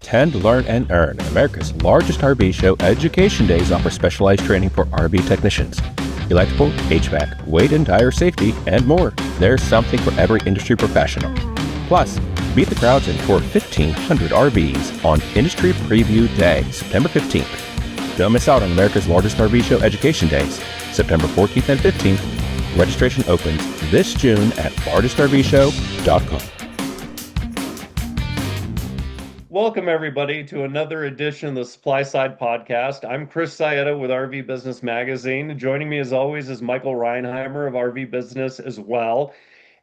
Attend, learn, and earn. America's largest RV show, Education Days offer specialized training for RV technicians. Electrical, HVAC, weight and tire safety, and more. There's something for every industry professional. Plus, meet the crowds and tour 1,500 RVs on Industry Preview Day, September 15th. Don't miss out on America's largest RV show, Education Days, September 14th and 15th. Registration opens this June at largestrvshow.com. Welcome, everybody, to another edition of the SupplySide Podcast. I'm Chris Cieto with RVBusiness Magazine. Joining me, as always, is Michael Rheinheimer of RVBusiness as well.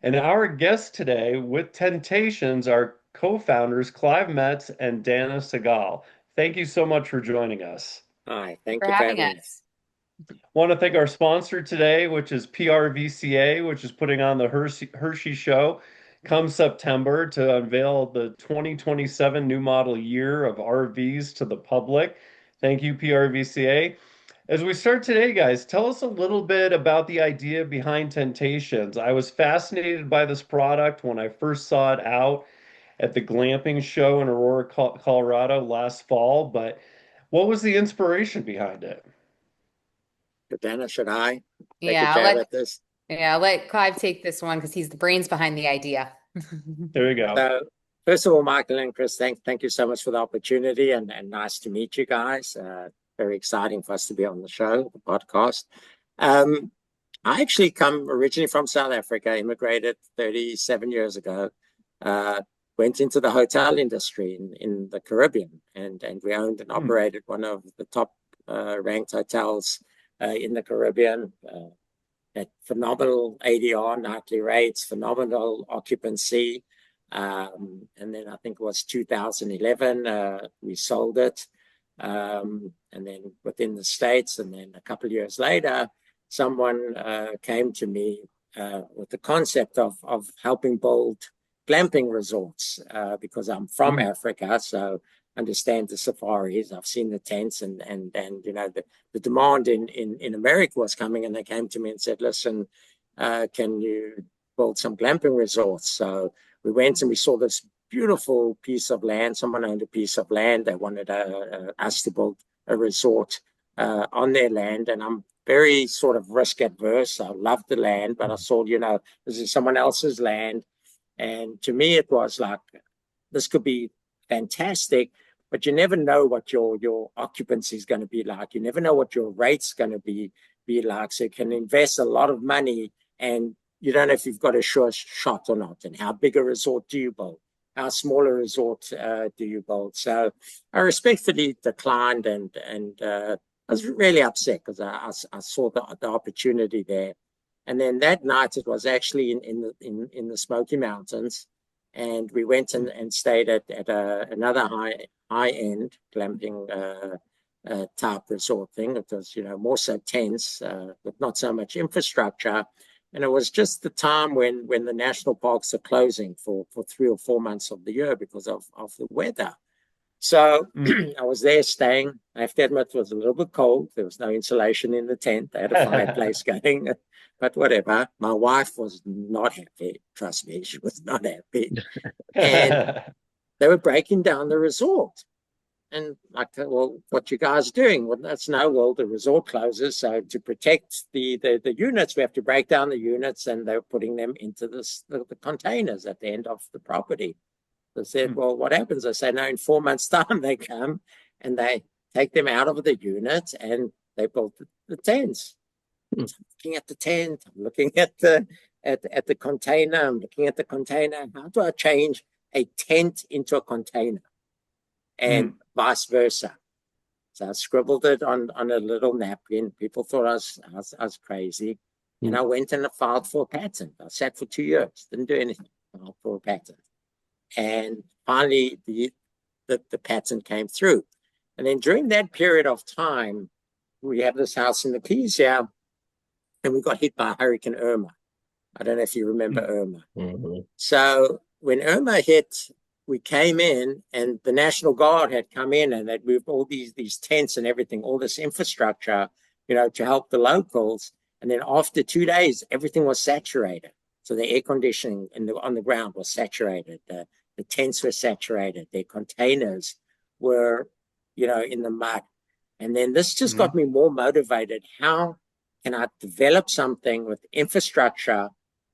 And our guests today with Tentations are co-founders Clive Metz and Danna Segall. Thank you so much for joining us. Hi, thank you for having us. Want to thank our sponsor today, which is PRVCA, which is putting on the Hershey Show come September to unveil the 2027 new model year of RVs to the public. Thank you, PRVCA. As we start today, guys, tell us a little bit about the idea behind Tentations. I was fascinated by this product when I first saw it out at the glamping show in Aurora, Colorado last fall, but what was the inspiration behind it? Danna, should I take Yeah, a jab at this? I'll let Clive take this one because he's the brains behind the idea. There you go. So, first of all, Michael and Chris, thank you so much for the opportunity and nice to meet you guys. Very exciting for us to be on the show, the podcast. I actually come originally from South Africa, immigrated 37 years ago, went into the hotel industry in the Caribbean, and we owned and operated one of the top ranked hotels in the Caribbean. At phenomenal ADR, nightly rates, phenomenal occupancy. And then I think it was 2011, we sold it. And then within the States, and then a couple of years later, someone came to me with the concept of helping build glamping resorts because I'm from Africa, so understand the safaris. I've seen the tents and you know the demand in America was coming, and they came to me and said, listen, can you build some glamping resorts? So we went and we saw this beautiful piece of land. Someone owned a piece of land. They wanted us to build a resort on their land, and I'm very sort of risk adverse. I love the land, but I saw, you know, this is someone else's land, and to me it was like, this could be fantastic, but you never know what your occupancy is going to be like. You never know what your rate's going to be like. So you can invest a lot of money, and you don't know if you've got a sure shot or not. And how big a resort do you build? How small a resort do you build? So I respectfully declined, and I was really upset because I saw the opportunity there. And then that night, it was actually in the Smoky Mountains. And we went and stayed at another high-end glamping type resort thing. It was, you know, more so tents, but not so much infrastructure. And it was just the time when the national parks are closing for 3 or 4 months of the year because of the weather. So I was there staying. I have to admit, it was a little bit cold. There was no insulation in the tent. They had a fireplace going. But whatever, my wife was not happy. Trust me, she was not happy. And they were breaking down the resort. And like, well, what you guys doing? Well, that's no, well, the resort closes. So to protect the units, we have to break down the units, and they're putting them into the containers at the end of the property. They said, well, what happens? I said, no, in 4 months' time, they come and they take them out of the unit and they build the tents. I'm looking at the tent, I'm looking at the container, I'm looking at the container. How do I change a tent into a container? And vice versa. So I scribbled it on a little napkin. People thought I was crazy. And I went and I filed for a patent. I sat for 2 years, didn't do anything, filed for a patent. And finally the patent came through. And then during that period of time, we have this house in the Keys here, and we got hit by Hurricane Irma. I don't know if you remember Irma. So when Irma hit, we came in, and the National Guard had come in, and they'd moved all these tents and everything, all this infrastructure, you know, to help the locals. And then after 2 days, everything was saturated. So the air conditioning on the ground was saturated. The tents were saturated. Their containers were, in the mud. And then this just Mhm. got me more motivated. How can I develop something with infrastructure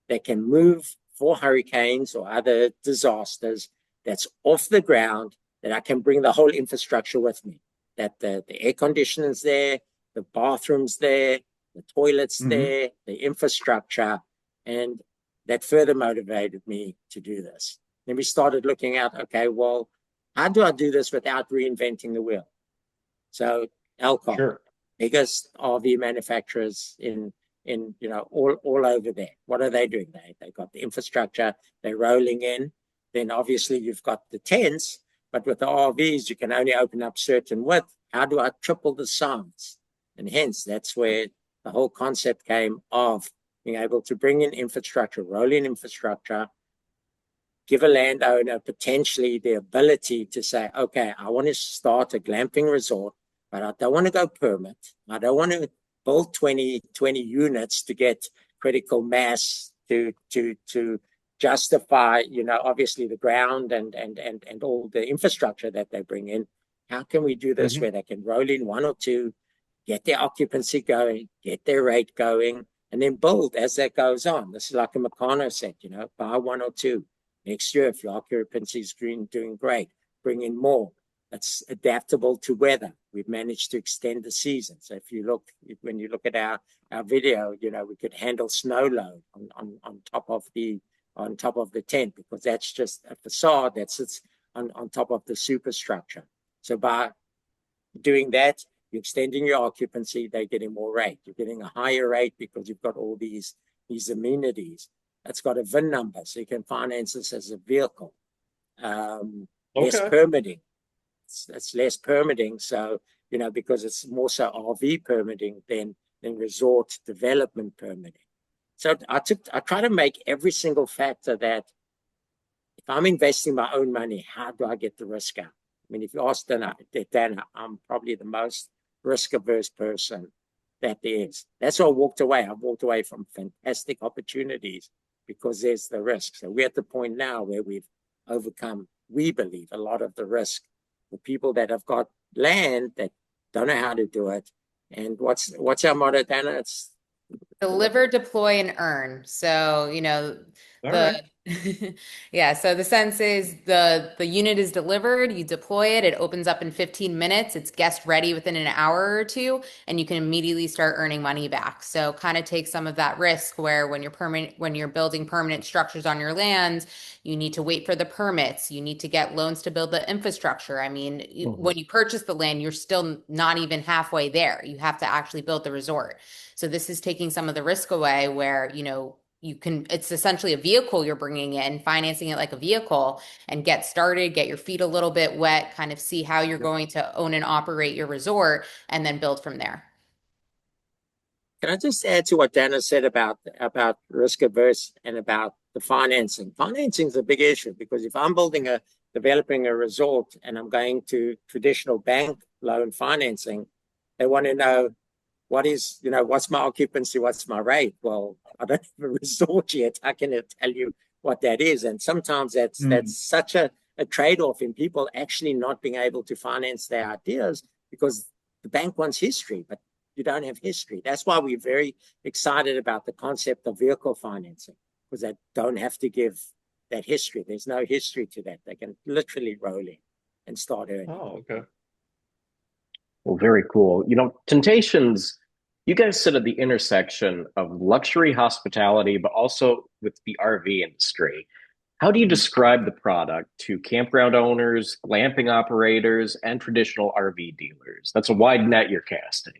that can move for hurricanes or other disasters, that's off the ground, that I can bring the whole infrastructure with me, that the air conditioners there, the bathrooms there, the toilets Mhm. there, the infrastructure, and that further motivated me to do this. Then we started looking at, okay, well, how do I do this without reinventing the wheel? So Alcon, Sure. biggest RV manufacturers in all over there. What are they doing? They got the infrastructure, they're rolling in. Then obviously you've got the tents, but with the RVs you can only open up certain width. How do I triple the size? And hence that's where the whole concept came of being able to bring in infrastructure, roll in infrastructure, give a landowner potentially the ability to say, okay, I want to start a glamping resort, but I don't want to go permit. I don't want to build 20 units to get critical mass to justify, obviously the ground and all the infrastructure that they bring in. How can we do this Mhm. where they can roll in one or two, get their occupancy going, get their rate going, and then build as that goes on? This is like a Meccano set, buy one or two. Next year, if your occupancy is doing great, bring in more. That's adaptable to weather. We've managed to extend the season. So when you look at our video, we could handle snow load on top of the tent, because that's just a facade that sits on top of the superstructure. So by doing that, you're extending your occupancy, they're getting more rate. You're getting a higher rate because you've got all these amenities. That's got a VIN number, so you can finance this as a vehicle. Less permitting. It's less permitting, so because it's more so RV permitting than resort development permitting. So I try to make every single factor that if I'm investing my own money, how do I get the risk out? I mean, if you ask Danna, I'm probably the most risk-averse person that there is. That's why I walked away. I walked away from fantastic opportunities because there's the risk. So we're at the point now where we've overcome, we believe, a lot of the risk. The people that have got land that don't know how to do it. And what's our motto, Danna? It's Deliver, deploy, and earn. So, All the right. yeah, so the sense is the unit is delivered, you deploy it, it opens up in 15 minutes, it's guest ready within an hour or two, and you can immediately start earning money back. So kind of take some of that risk where when you're building permanent structures on your land, you need to wait for the permits, you need to get loans to build the infrastructure. I mean, when you purchase the land, you're still not even halfway there. You have to actually build the resort. So this is taking some of the risk away where, it's essentially a vehicle you're bringing in, financing it like a vehicle, and get started, get your feet a little bit wet, kind of see how you're going to own and operate your resort, and then build from there. Can I just add to what Danna said about risk averse and about the financing? Financing is a big issue because if I'm developing a resort and I'm going to traditional bank loan financing, they want to know what's my occupancy, what's my rate? Well, I don't have a resort yet. How can I tell you what that is? And sometimes that's such a trade-off in people actually not being able to finance their ideas because the bank wants history, but you don't have history. That's why we're very excited about the concept of vehicle financing, because they don't have to give that history. There's no history to that. They can literally roll in and start earning. Oh, okay. Well, very cool. Tentations, you guys sit at the intersection of luxury hospitality, but also with the RV industry. How do you describe the product to campground owners, glamping operators, and traditional RV dealers? That's a wide net you're casting.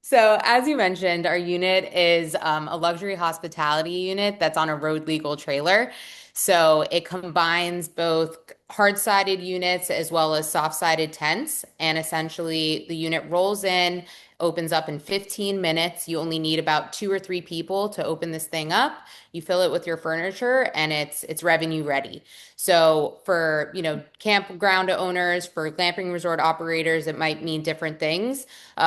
So, as you mentioned, our unit is a luxury hospitality unit that's on a road legal trailer. So, it combines both hard-sided units as well as soft-sided tents. And essentially, the unit rolls in, opens up in 15 minutes. You only need about 2 or 3 people to open this thing up. You fill it with your furniture and it's revenue ready. So for, campground owners, for glamping resort operators, it might mean different things.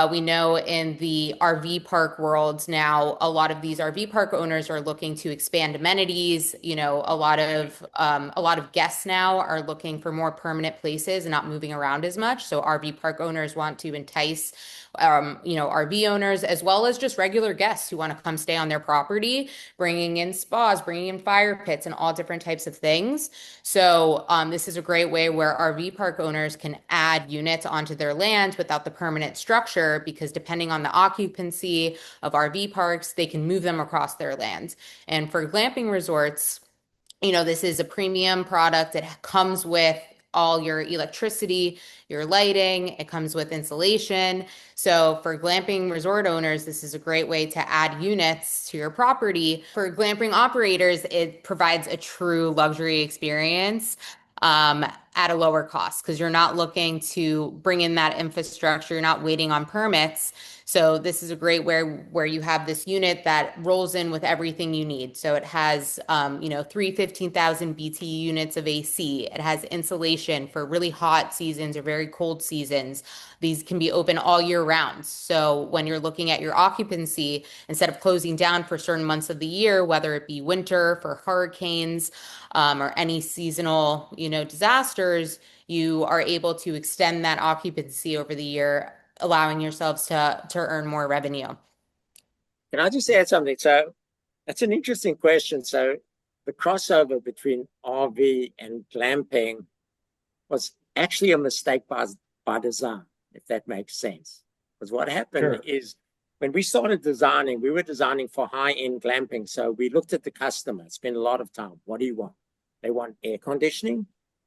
We know in the RV park world now, a lot of these RV park owners are looking to expand amenities. A lot of guests now are looking for more permanent places and not moving around as much. So RV park owners want to entice RV owners as well as just regular guests who want to come stay on their property, bringing in spas, bringing in fire pits, and all different types of things. So this is a great way where RV park owners can add units onto their land without the permanent structure, because depending on the occupancy of RV parks, they can move them across their lands. And for glamping resorts, this is a premium product. It comes with all your electricity, your lighting, it comes with insulation. So for glamping resort owners, this is a great way to add units to your property. For glamping operators, it provides a true luxury experience at a lower cost, because you're not looking to bring in that infrastructure, you're not waiting on permits. So this is a great where you have this unit that rolls in with everything you need. So it has, 15,000 BTU units of AC. It has insulation for really hot seasons or very cold seasons. These can be open all year round. So when you're looking at your occupancy, instead of closing down for certain months of the year, whether it be winter for hurricanes, or any seasonal, disasters, you are able to extend that occupancy over the year, allowing yourselves to earn more revenue. Can I just add something? So that's an interesting question. So the crossover between RV and glamping was actually a mistake by design, if that makes sense. Because what happened is when we started designing, we were designing for high-end glamping. So we looked at the customer, spent a lot of time. What do you want? They want air conditioning.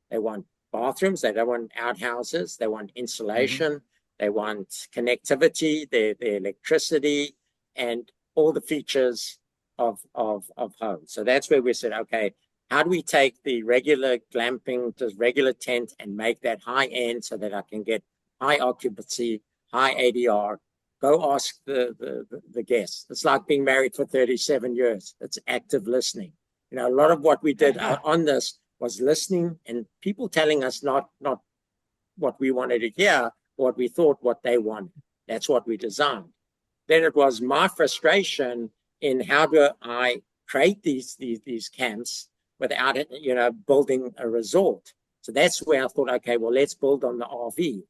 They want bathrooms. They don't want outhouses. They want insulation. They want connectivity, their electricity, and all the features of home. So that's where we said, okay, how do we take the regular glamping, the regular tent, and make that high end so that I can get high occupancy, high ADR? Go ask the guests. It's like being married for 37 years. It's active listening. A lot of what we did on this was listening and people telling us not what we wanted to hear, what we thought, what they wanted. That's what we designed. Then it was my frustration in how do I create these camps without it, building a resort. So that's where I thought, okay, well, let's build on the RV.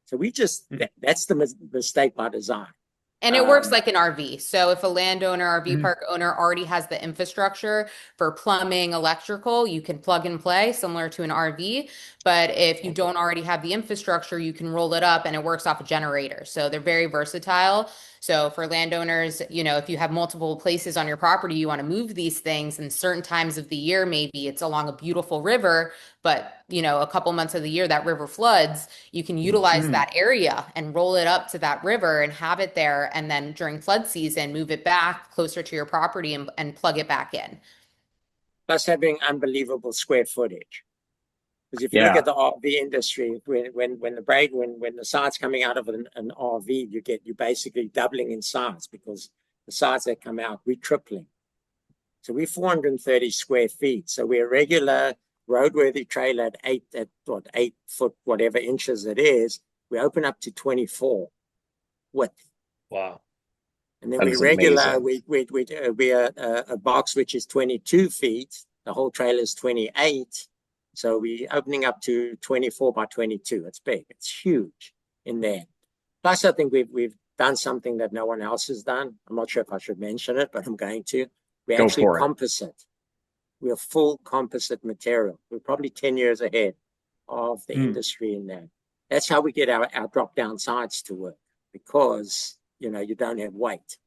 So we just, that's the mistake by design. And it works like an RV. So if a landowner, RV park owner already has the infrastructure for plumbing, electrical, you can plug and play similar to an RV. But if you don't already have the infrastructure, you can roll it up and it works off a generator. So they're very versatile. So for landowners, if you have multiple places on your property, you want to move these things in certain times of the year, maybe it's along a beautiful river, but a couple months of the year that river floods, you can utilize that area and roll it up to that river and have it there. And then during flood season, move it back closer to your property and plug it back in. Plus having unbelievable square footage. Because if you look at the RV industry, when the sites coming out of an RV, you're basically doubling in size, because the sites that come out, we're tripling. So we're 430 square feet. So we're a regular roadworthy trailer at 8 foot, whatever inches it is. We open up to 24 width. Wow. And then we regular, we a box which is 22 feet. The whole trailer is 28. So we're opening up to 24 by 22. It's big. It's huge in there. Plus, I think we've done something that no one else has done. I'm not sure if I should mention it, but I'm going to. We're actually composite. We're full composite material. We're probably 10 years ahead of the industry in that. That's how we get our drop-down sides to work, because, you don't have weight.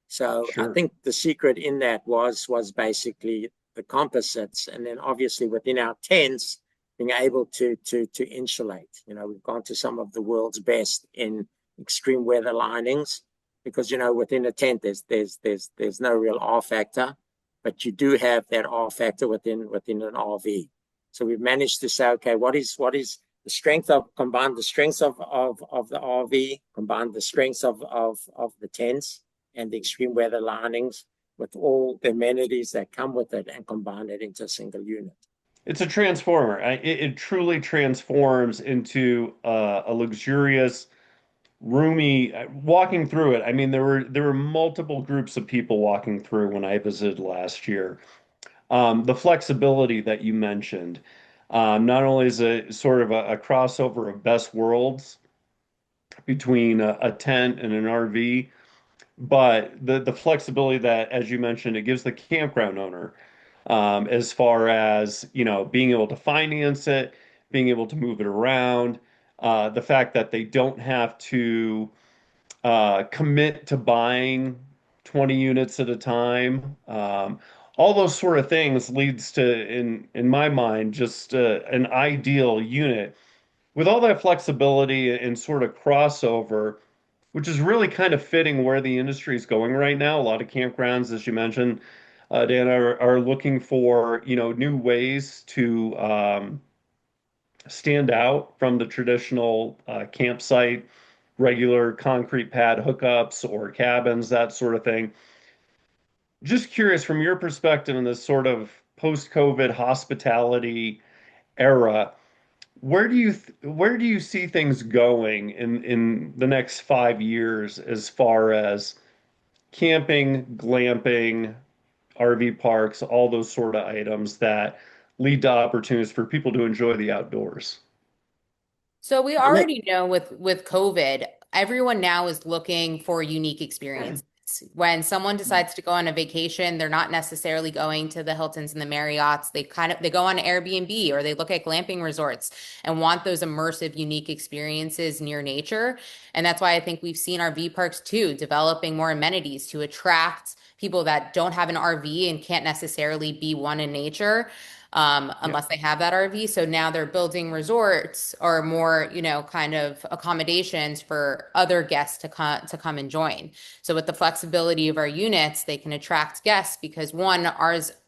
So I think the secret in that was basically the composites, and then obviously within our tents being able to insulate. We've gone to some of the world's best in extreme weather linings, because within a tent there's no real R factor, but you do have that R factor within an RV. So we've managed to say, okay, what is combine the strengths of the RV, combine the strengths of the tents and the extreme weather linings with all the amenities that come with it, and combine it into a single unit. It's a transformer. It truly transforms into a luxurious, roomy. Walking through it, I mean, there were multiple groups of people walking through when I visited last year. The flexibility that you mentioned, not only is it sort of a crossover of best worlds between a tent and an RV, but the flexibility that, as you mentioned, it gives the campground owner, as far as, being able to finance it, being able to move it around, the fact that they don't have to commit to buying 20 units at a time. All those sort of things leads to, in my mind, just an ideal unit with all that flexibility and sort of crossover, which is really kind of fitting where the industry is going right now. A lot of campgrounds, as you mentioned, Dan, are looking for, new ways to stand out from the traditional campsite, regular concrete pad hookups or cabins, that sort of thing. Just curious from your perspective in this sort of post-COVID hospitality era, where do you see things going in the next 5 years as far as camping, glamping, RV parks, all those sort of items that lead to opportunities for people to enjoy the outdoors? So we I'm already know with COVID, everyone now is looking for unique experiences. When someone decides to go on a vacation, they're not necessarily going to the Hiltons and the Marriotts. They go on Airbnb, or they look at glamping resorts and want those immersive, unique experiences near nature. And that's why I think we've seen RV parks too, developing more amenities to attract people that don't have an RV and can't necessarily be one in nature, unless they have that RV. So now they're building resorts or more, kind of accommodations for other guests to come and join. So with the flexibility of our units, they can attract guests because, one,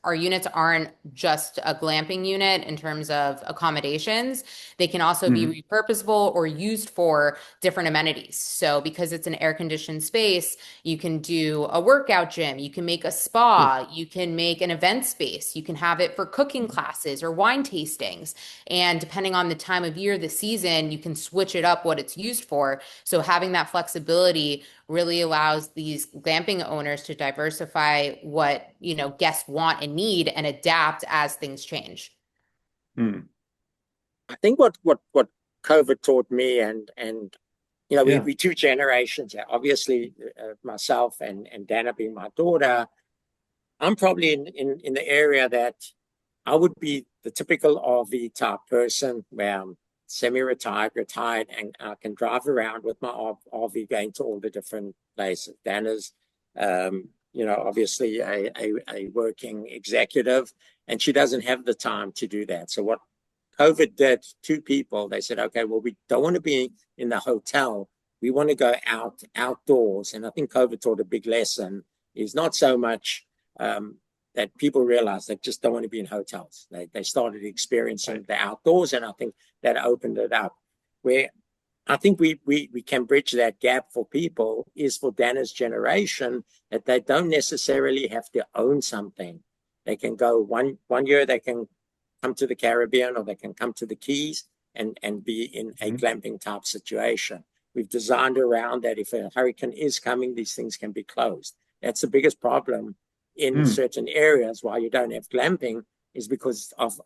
our units aren't just a glamping unit in terms of accommodations. They can also be repurposable or used for different amenities. So because it's an air-conditioned space, you can do a workout gym, you can make a spa, you can make an event space, you can have it for cooking classes or wine tastings. And depending on the time of year, the season, you can switch it up what it's used for. So having that flexibility really allows these glamping owners to diversify what, guests want and need and adapt as things change. Hmm. I think what COVID taught me, and we two generations here. Obviously, myself and Danna being my daughter, I'm probably in the area that I would be the typical RV type person where I'm semi-retired, retired, and I can drive around with my RV going to all the different places. Danna's, obviously a working executive, and she doesn't have the time to do that. So what COVID did to people, they said, okay, well, we don't want to be in the hotel. We want to go outdoors. And I think COVID taught a big lesson is not so much that people realized they just don't want to be in hotels. They started experiencing the outdoors, and I think that opened it up. Where I think we can bridge that gap for people is for Danna's generation, that they don't necessarily have to own something. They can go one year, they can come to the Caribbean, or they can come to the Keys and be in a glamping type situation. We've designed around that. If a hurricane is coming, these things can be closed. That's the biggest problem in certain areas why you don't have glamping, is because of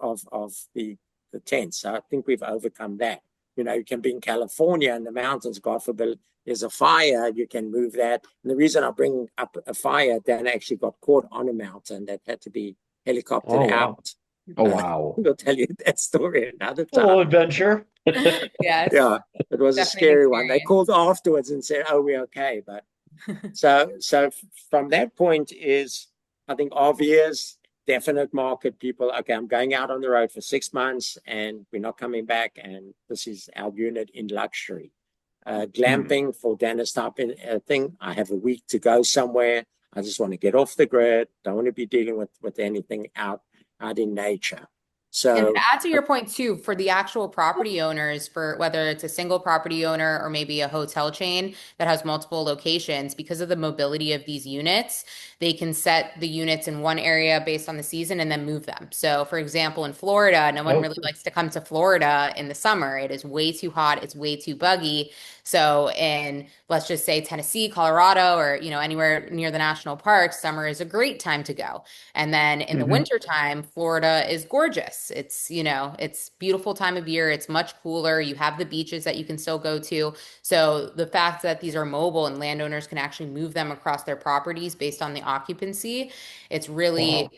the tents. So I think we've overcome that. You can be in California in the mountains, God forbid, there's a fire, you can move that. And the reason I bring up a fire, Dan actually got caught on a mountain that had to be helicoptered out. Oh, wow. We'll tell you that story another A little time. adventure. Yes. Yeah, it was Definitely a scary an one. They experience. called afterwards and said, "Oh, we're okay." But so from that point is, I think RVers, definite market people. Okay, I'm going out on the road for 6 months and we're not coming back, and this is our unit in luxury. Glamping for Danna's type thing. I have a week to go somewhere. I just want to get off the grid. Don't want to be dealing with anything out in nature. And to So add to your point too, for the actual property owners, for whether it's a single property owner or maybe a hotel chain that has multiple locations, because of the mobility of these units, they can set the units in one area based on the season and then move them. So, for example, in Florida, no one really likes to come to Florida in the summer. It is way too hot, it's way too buggy. So, in let's just say Tennessee, Colorado, or anywhere near the national parks, summer is a great time to go. And then in the wintertime, Florida is gorgeous. It's beautiful time of year. It's much cooler. You have the beaches that you can still go to. So the fact that these are mobile and landowners can actually move them across their properties based on the occupancy, it's really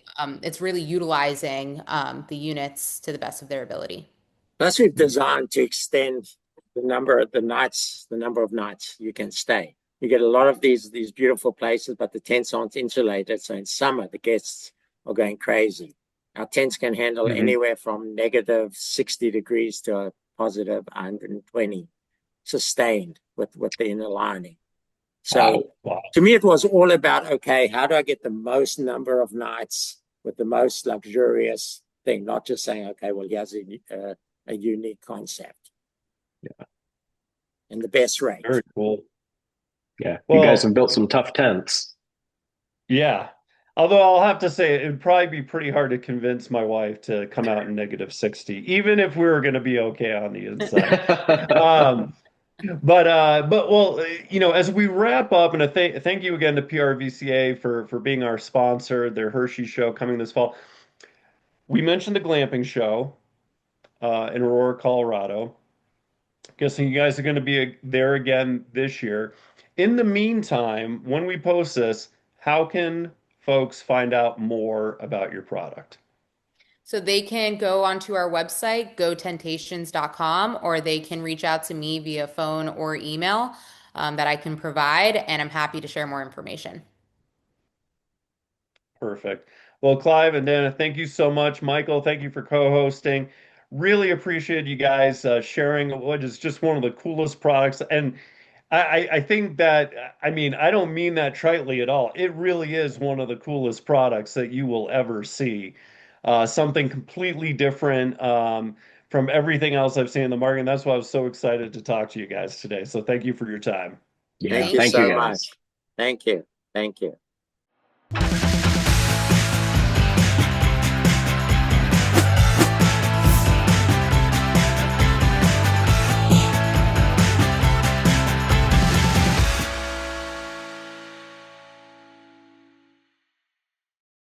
utilizing the units to the best of their ability. plus we've designed to extend the number of nights you can stay. You get a lot of these beautiful places, but the tents aren't insulated. So in summer, the guests are going crazy. Our tents can handle anywhere from negative 60 degrees to a positive 120 sustained with the inner lining. So to me, it was all about, okay, how do I get the most number of nights with the most luxurious thing? Not just saying, okay, well, here's a unique concept. Yeah. And the best rate. Very cool. Yeah. Well, you guys have built some tough tents. Yeah. Although I'll have to say it would probably be pretty hard to convince my wife to come out in negative 60, even if we were going to be okay on the inside. But well, as we wrap up, and thank you again to PRVCA for being our sponsor, their Hershey show coming this fall. We mentioned the glamping show in Aurora, Colorado. Guessing you guys are going to be there again this year. In the meantime, when we post this, how can folks find out more about your product? So they can go onto our website, gotentations.com, or they can reach out to me via phone or email that I can provide, and I'm happy to share more information. Perfect. Well, Clive and Danna, thank you so much. Michael, thank you for co-hosting. Really appreciate you guys sharing what is just one of the coolest products. And I think that, I don't mean that tritely at all. It really is one of the coolest products that you will ever see. Something completely different from everything else I've seen in the market. And that's why I was so excited to talk to you guys today. So thank you for your time. Yeah. Thank you Thank so you guys. much. Thank you. Thank you.